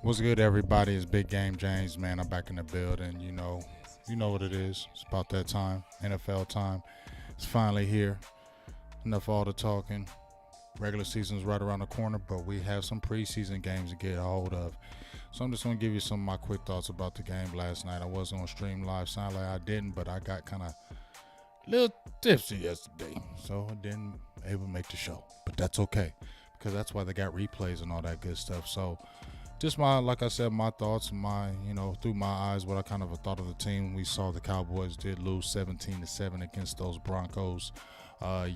What's good, everybody? It's Big Game James, man. I'm back in the building. You know what it is. It's about that time, NFL time. It's finally here. Enough all the talking. Regular season's right around the corner, but we have some preseason games to get a hold of. So I'm just gonna give you some of my quick thoughts about the game last night. I was on stream live. Sound like I didn't, but I got kind of a little tipsy yesterday, so I didn't able to make the show. But that's okay, because that's why they got replays and all that good stuff. So just like I said, my thoughts, through my eyes, what I kind of thought of the team. We saw the Cowboys did lose 17-7 against those Broncos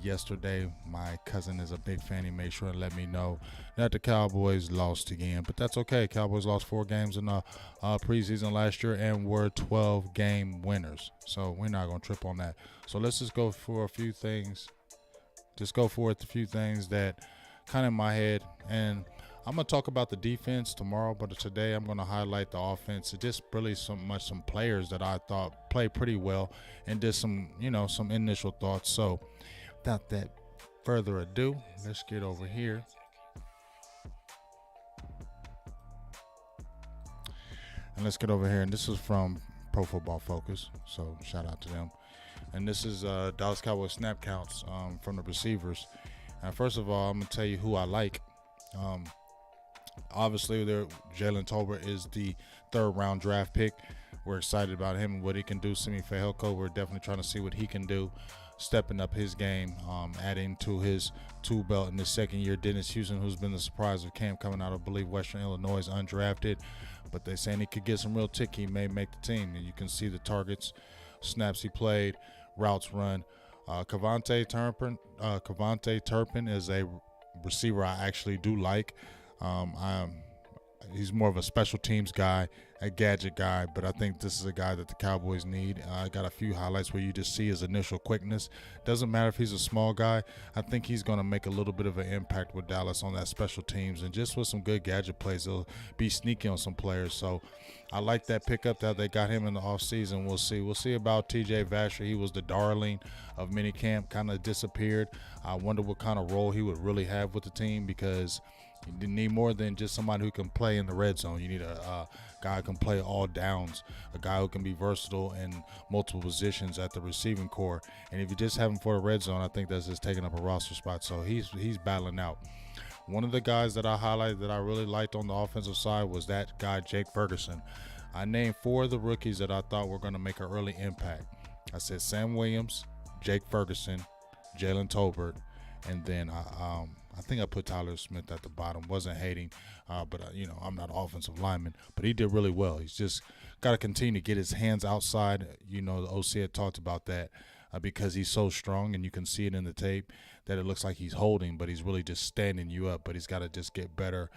yesterday. My cousin is a big fan. He made sure to let me know that the Cowboys lost again, but that's okay. Cowboys lost 4 games in the preseason last year and were 12-game winners. So we're not going to trip on that. So let's just go for a few things. Just go for it, a few things that kind of in my head. And I'm going to talk about the defense tomorrow, but today I'm going to highlight the offense. It's just really some players that I thought played pretty well, and just some initial thoughts. So without that further ado, let's get over here. And this is from Pro Football Focus, so shout out to them. And this is Dallas Cowboys snap counts from the receivers. And first of all, I'm going to tell you who I like. Obviously, Jalen Tolbert is the 3rd round draft pick. We're excited about him and what he can do. Simi Fehoko, we're definitely trying to see what he can do, stepping up his game, adding to his tool belt in his second year. Dennis Houston, who's been the surprise of camp, coming out of, I believe, Western Illinois, undrafted, but they're saying he could get some real tick. He may make the team, and you can see the targets, snaps he played, routes run. Cavante Turpin is a receiver I actually do like. He's more of a special teams guy, a gadget guy, but I think this is a guy that the Cowboys need. I got a few highlights where you just see his initial quickness. Doesn't matter if he's a small guy. I think he's going to make a little bit of an impact with Dallas on that special teams, and just with some good gadget plays, he'll be sneaky on some players. So I like that pickup that they got him in the offseason. We'll see about TJ Vasher. He was the darling of minicamp, kind of disappeared. I wonder what kind of role he would really have with the team, because you need more than just somebody who can play in the red zone. You need a guy who can play all downs, a guy who can be versatile in multiple positions at the receiving core. And if you just have him for the red zone, I think that's just taking up a roster spot. So he's battling out. One of the guys that I highlighted that I really liked on the offensive side was that guy, Jake Ferguson. I named 4 of the rookies that I thought were going to make an early impact. I said Sam Williams, Jake Ferguson, Jalen Tolbert, and then I think I put Tyler Smith at the bottom. Wasn't hating, but I'm not an offensive lineman, but he did really well. He's just got to continue to get his hands outside. The OC had talked about that because he's so strong, and you can see it in the tape that it looks like he's holding, but he's really just standing you up. But he's got to just get better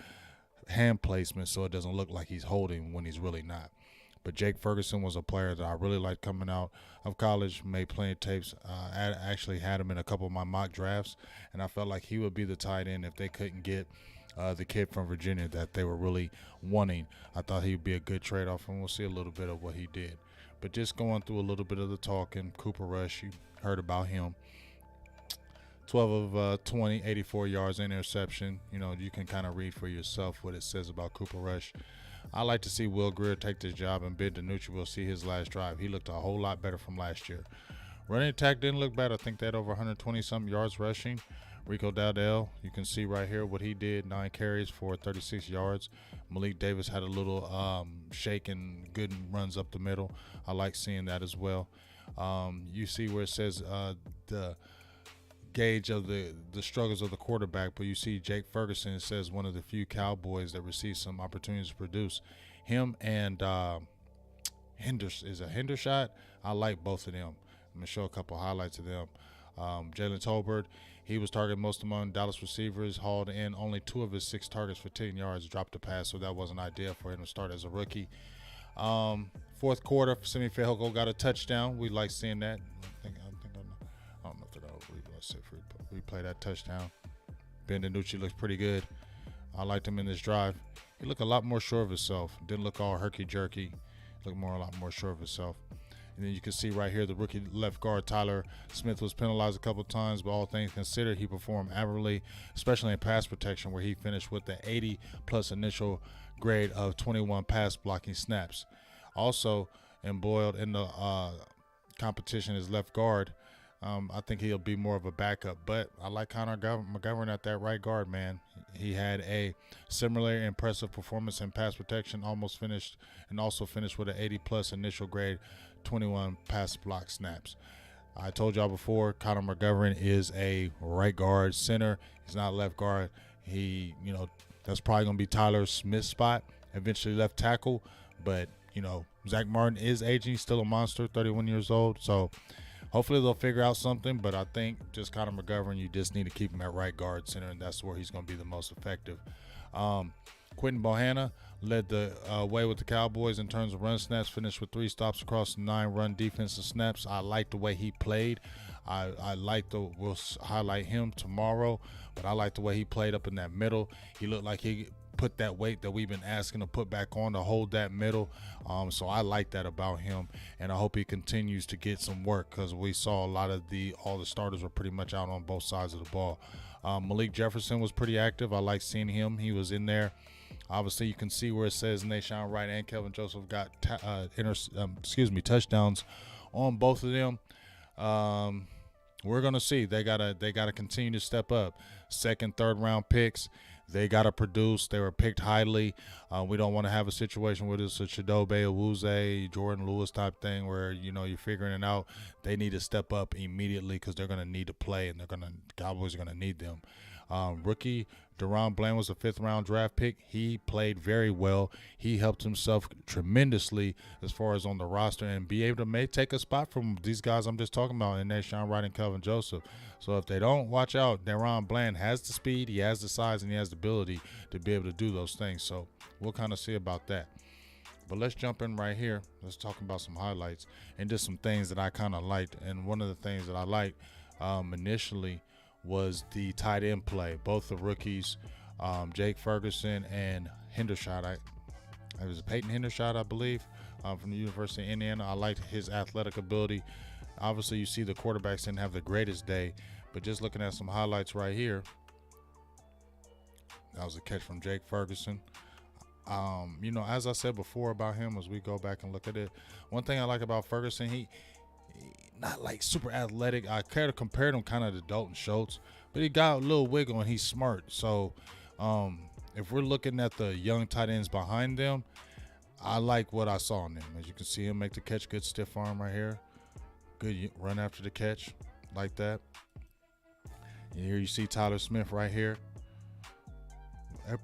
hand placement so it doesn't look like he's holding when he's really not. But Jake Ferguson was a player that I really liked coming out of college, made plenty of tapes. I actually had him in a couple of my mock drafts, and I felt like he would be the tight end if they couldn't get the kid from Virginia that they were really wanting. I thought he would be a good trade-off, and we'll see a little bit of what he did. But just going through a little bit of the talking, Cooper Rush, you heard about him. 12 of 20, 84 yards, interception. You can kind of read for yourself what it says about Cooper Rush. I like to see Will Grier take this job, and Ben DiNucci will see his last drive. He looked a whole lot better from last year. Running attack didn't look bad. I think they had over 120-something yards rushing. Rico Dowdell, you can see right here what he did, 9 carries for 36 yards. Malik Davis had a little shake and good runs up the middle. I like seeing that as well. You see where it says the gauge of the struggles of the quarterback, but you see Jake Ferguson says one of the few Cowboys that received some opportunities to produce. Him and Hendershot, I like both of them. I'm going to show a couple highlights of them. Jalen Tolbert, he was targeted most among Dallas receivers, hauled in only 2 of his 6 targets for 10 yards, dropped a pass, so that wasn't ideal for him to start as a rookie. Fourth quarter, Simi Fehoko got a touchdown. We like seeing that. I don't know if they're going to replay that touchdown. Ben DiNucci looks pretty good. I liked him in this drive. He looked a lot more sure of himself. Didn't look all herky-jerky. Looked a lot more sure of himself. And then you can see right here the rookie left guard Tyler Smith was penalized a couple times, but all things considered, he performed admirably, especially in pass protection, where he finished with the 80 plus initial grade of 21 pass blocking snaps. Also embroiled in the competition is left guard. I think he'll be more of a backup, but I like Connor McGovern at that right guard, man. He had a similarly impressive performance in pass protection, also finished with an 80 plus initial grade, 21 pass block snaps. I told y'all before, Connor McGovern is a right guard center. He's not left guard. That's probably going to be Tyler Smith's spot, eventually left tackle, but Zach Martin is aging. He's still a monster, 31 years old. So hopefully they'll figure out something. But I think just Connor McGovern, you just need to keep him at right guard center, and that's where he's going to be the most effective. Quentin Bohanna led the way with the Cowboys in terms of run snaps, finished with 3 stops across 9 run defensive snaps. I like the way he played. We'll highlight him tomorrow, but I like the way he played up in that middle. He looked like he put that weight that we've been asking to put back on to hold that middle. So I like that about him, and I hope he continues to get some work, because we saw all the starters were pretty much out on both sides of the ball. Malik Jefferson was pretty active. I like seeing him. He was in there. Obviously, you can see where it says Nashawn Wright and Kelvin Joseph got touchdowns on both of them. We're gonna see. They gotta continue to step up. Second, third round picks. They gotta produce. They were picked highly. We don't want to have a situation where it's a Chidobe Awuzie, Jordan Lewis type thing where you're figuring it out. They need to step up immediately, because they're gonna need to play, and Cowboys are gonna need them. Rookie Deron Bland was a 5th round draft pick. He played very well. He helped himself tremendously as far as on the roster, and be able to take a spot from these guys I'm just talking about, in Nashawn Wright and Kelvin Joseph. So if they don't watch out, Deron Bland has the speed, he has the size, and he has the ability to be able to do those things. So we'll kind of see about that. But let's jump in right here. Let's talk about some highlights and just some things that I kind of liked. And one of the things that I liked initially was the tight end play. Both the rookies, Jake Ferguson and Hendershot. It was Peyton Hendershot, I believe, from the University of Indiana. I liked his athletic ability. Obviously, you see the quarterbacks didn't have the greatest day, but just looking at some highlights right here, that was a catch from Jake Ferguson. As I said before about him, as we go back and look at it, one thing I like about Ferguson, he not like super athletic. I kind of compared him kind of to Dalton Schultz, but he got a little wiggle and he's smart. So if we're looking at the young tight ends behind them, I like what I saw in them. As you can see him make the catch, good stiff arm right here. Good run after the catch, like that. And here you see Tyler Smith right here.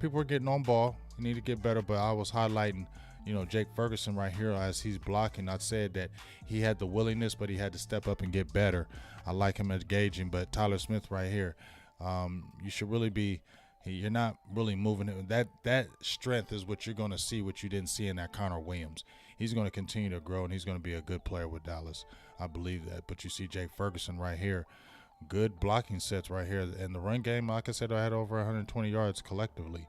People are getting on ball. You need to get better, but I was highlighting Jake Ferguson right here as he's blocking. I said that he had the willingness, but he had to step up and get better. I like him engaging, but Tyler Smith right here, you should really be, you're not really moving it. That strength is what you're going to see, what you didn't see in that Connor Williams. He's going to continue to grow, and he's going to be a good player with Dallas. I believe that. But you see Jake Ferguson right here. Good blocking sets right here. And the run game, like I said, I had over 120 yards collectively.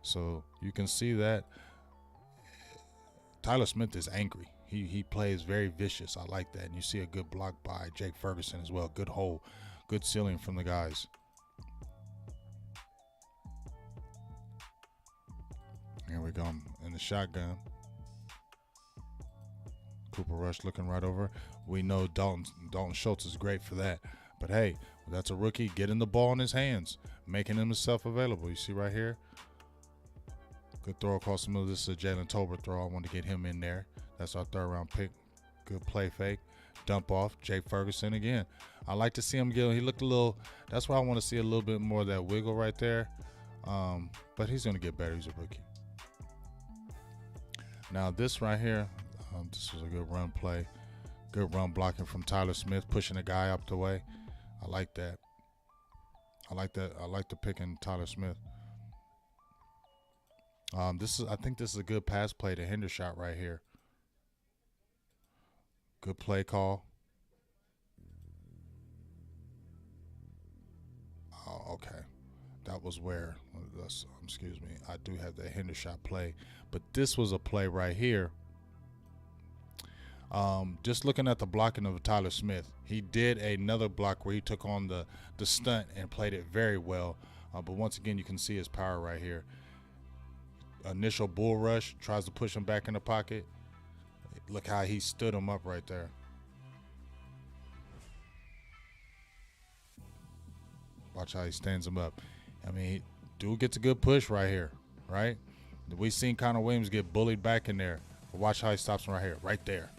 So you can see that. Tyler Smith is angry. He plays very vicious. I like that. And you see a good block by Jake Ferguson as well. Good hole. Good ceiling from the guys. Here we go in the shotgun. Cooper Rush looking right over. We know Dalton Schultz is great for that. But hey, that's a rookie getting the ball in his hands, making himself available. You see right here. Good throw across the middle. This is a Jalen Tolbert throw. I want to get him in there. That's our 3rd round pick. Good play fake. Dump off. Jake Ferguson again. I like to see him get. He looked a little. That's why I want to see a little bit more of that wiggle right there. But he's going to get better. He's a rookie. Now this right here. This was a good run play. Good run blocking from Tyler Smith, pushing a guy up the way. I like that. I like the pick in Tyler Smith. I think this is a good pass play to Hendershot right here. Good play call. Oh, okay. That was where, excuse me, I do have the Hendershot play. But this was a play right here. Just looking at the blocking of Tyler Smith, he did another block where he took on the stunt and played it very well. But once again, you can see his power right here. Initial bull rush, tries to push him back in the pocket. Look how he stood him up right there. Watch how he stands him up. I mean, dude gets a good push right here, right? We've seen Connor Williams get bullied back in there. But watch how he stops him right here, right there.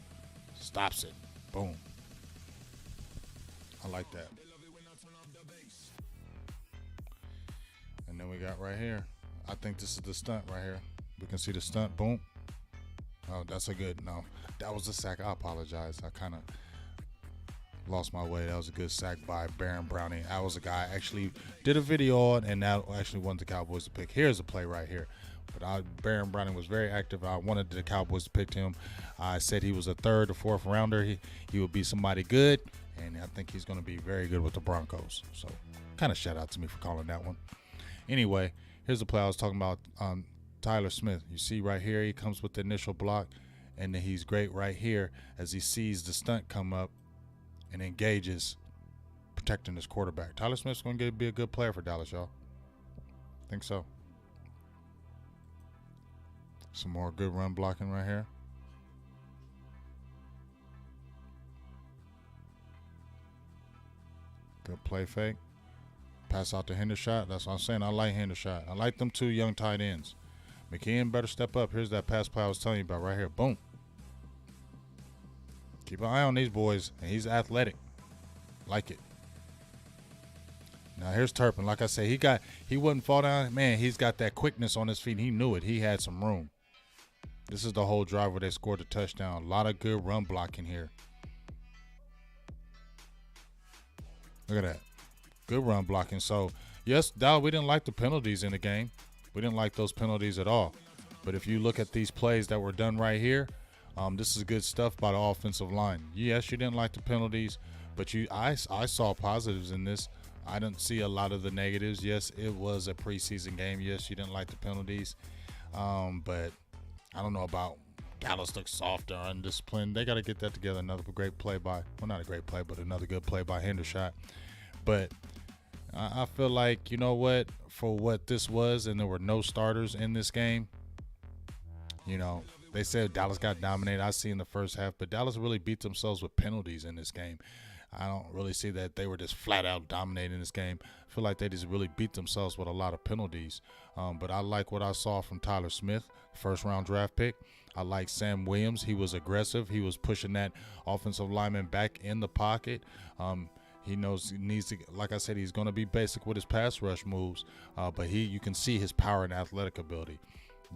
Stops it. Boom. I like that. And then we got right here. I think this is the stunt right here. We can see the stunt. Boom. Oh, that's a good. No, that was a sack. I apologize. I kind of lost my way. That was a good sack by Baron Browning. That was a guy I actually did a video on, and that actually wanted the Cowboys to pick. Here's a play right here. But Baron Browning was very active. I wanted the Cowboys to pick him. I said he was a third or fourth rounder. He would be somebody good, and I think he's going to be very good with the Broncos. So kind of shout out to me for calling that one. Anyway, here's the play I was talking about. Tyler Smith. You see right here, he comes with the initial block, and then he's great right here as he sees the stunt come up and engages, protecting his quarterback. Tyler Smith's going to be a good player for Dallas, y'all. Think so. Some more good run blocking right here. Good play fake. Pass out to Hendershot. That's what I'm saying. I like Hendershot. I like them two young tight ends. McKeon better step up. Here's that pass play I was telling you about right here. Boom. Keep an eye on these boys. And he's athletic. Like it. Now here's Turpin. Like I said, he wouldn't fall down. Man, he's got that quickness on his feet. He knew it. He had some room. This is the whole drive where they scored the touchdown. A lot of good run blocking here. Look at that. Good run blocking. So, yes, we didn't like the penalties in the game. We didn't like those penalties at all. But if you look at these plays that were done right here, this is good stuff by the offensive line. Yes, you didn't like the penalties, but I saw positives in this. I didn't see a lot of the negatives. Yes, it was a preseason game. Yes, you didn't like the penalties. But I don't know about Dallas looks softer, undisciplined. They got to get that together. Another great play by, well, not a great play, but another good play by Hendershot. But I feel like, you know what, for what this was, and there were no starters in this game, you know, they said Dallas got dominated. I see in the first half, but Dallas really beat themselves with penalties in this game. I don't really see that they were just flat out dominating this game. I feel like they just really beat themselves with a lot of penalties. But I like what I saw from Tyler Smith, first round draft pick. I like Sam Williams. He was aggressive. He was pushing that offensive lineman back in the pocket. He knows he needs to, like I said, he's going to be basic with his pass rush moves, but you can see his power and athletic ability.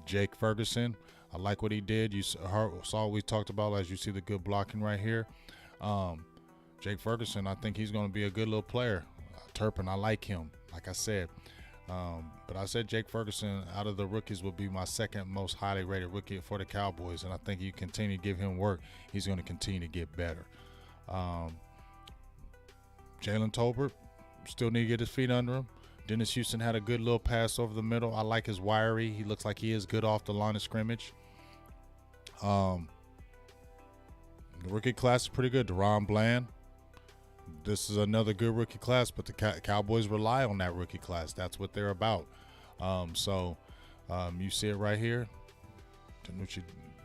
Jake Ferguson, I like what he did. You saw what we talked about as you see the good blocking right here. Jake Ferguson, I think he's going to be a good little player. Turpin, I like him, like I said. But I said Jake Ferguson, out of the rookies, will be my second most highly rated rookie for the Cowboys, and I think you continue to give him work, he's going to continue to get better. Jalen Tolbert, still need to get his feet under him. Dennis Houston had a good little pass over the middle. I like his wiry. He looks like he is good off the line of scrimmage. The rookie class is pretty good. Deron Bland. This is another good rookie class, but the Cowboys rely on that rookie class. That's what they're about. You see it right here. Danucci,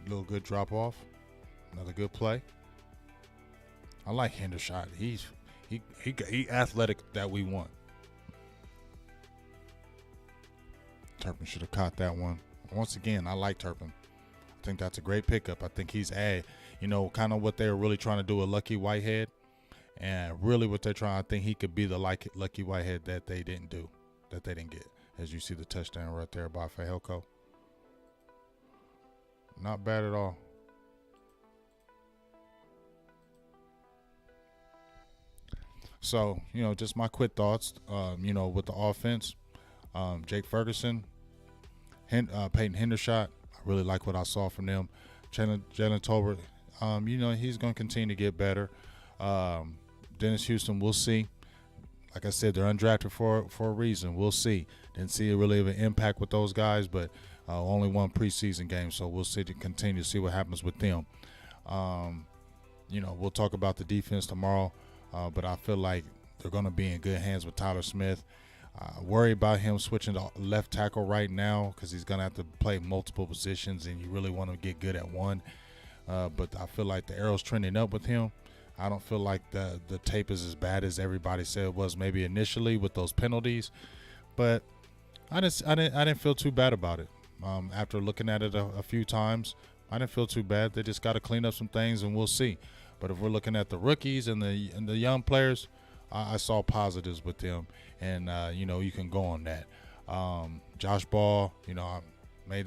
little good drop off. Another good play. I like Hendershot. He athletic that we want. Turpin should have caught that one. Once again, I like Turpin. I think that's a great pickup. I think he's kind of what they were really trying to do with Lucky Whitehead. And really what they're trying, I think he could be the Lucky Whitehead that they didn't get. As you see the touchdown right there by Fajelko. Not bad at all. So, just my quick thoughts, with the offense. Jake Ferguson, Peyton Hendershot, I really like what I saw from them. Jalen Tolbert, he's going to continue to get better. Dennis Houston, we'll see. Like I said, they're undrafted for a reason. We'll see. Didn't see really of an impact with those guys, but only one preseason game, so we'll continue to see what happens with them. we'll talk about the defense tomorrow, but I feel like they're going to be in good hands with Tyler Smith. Worry about him switching to left tackle right now because he's going to have to play multiple positions, and you really want to get good at one. But I feel like the arrow's trending up with him. I don't feel like the tape is as bad as everybody said it was maybe initially with those penalties, but I didn't feel too bad about it. After looking at it a few times, I didn't feel too bad. They just got to clean up some things, and we'll see. But if we're looking at the rookies and the young players, I saw positives with them, and you can go on that. Josh Ball, I made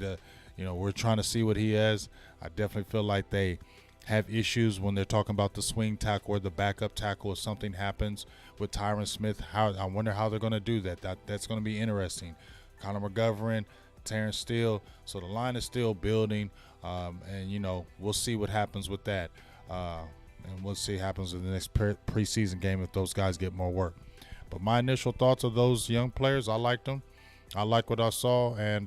we're trying to see what he has. I definitely feel like they have issues when they're talking about the swing tackle or the backup tackle if something happens with Tyron Smith. I wonder how they're going to do that. That's going to be interesting. Connor McGovern, Terrence Steele. So the line is still building, and we'll see what happens with that. And we'll see what happens in the next preseason game if those guys get more work. But my initial thoughts of those young players, I liked them. I like what I saw, and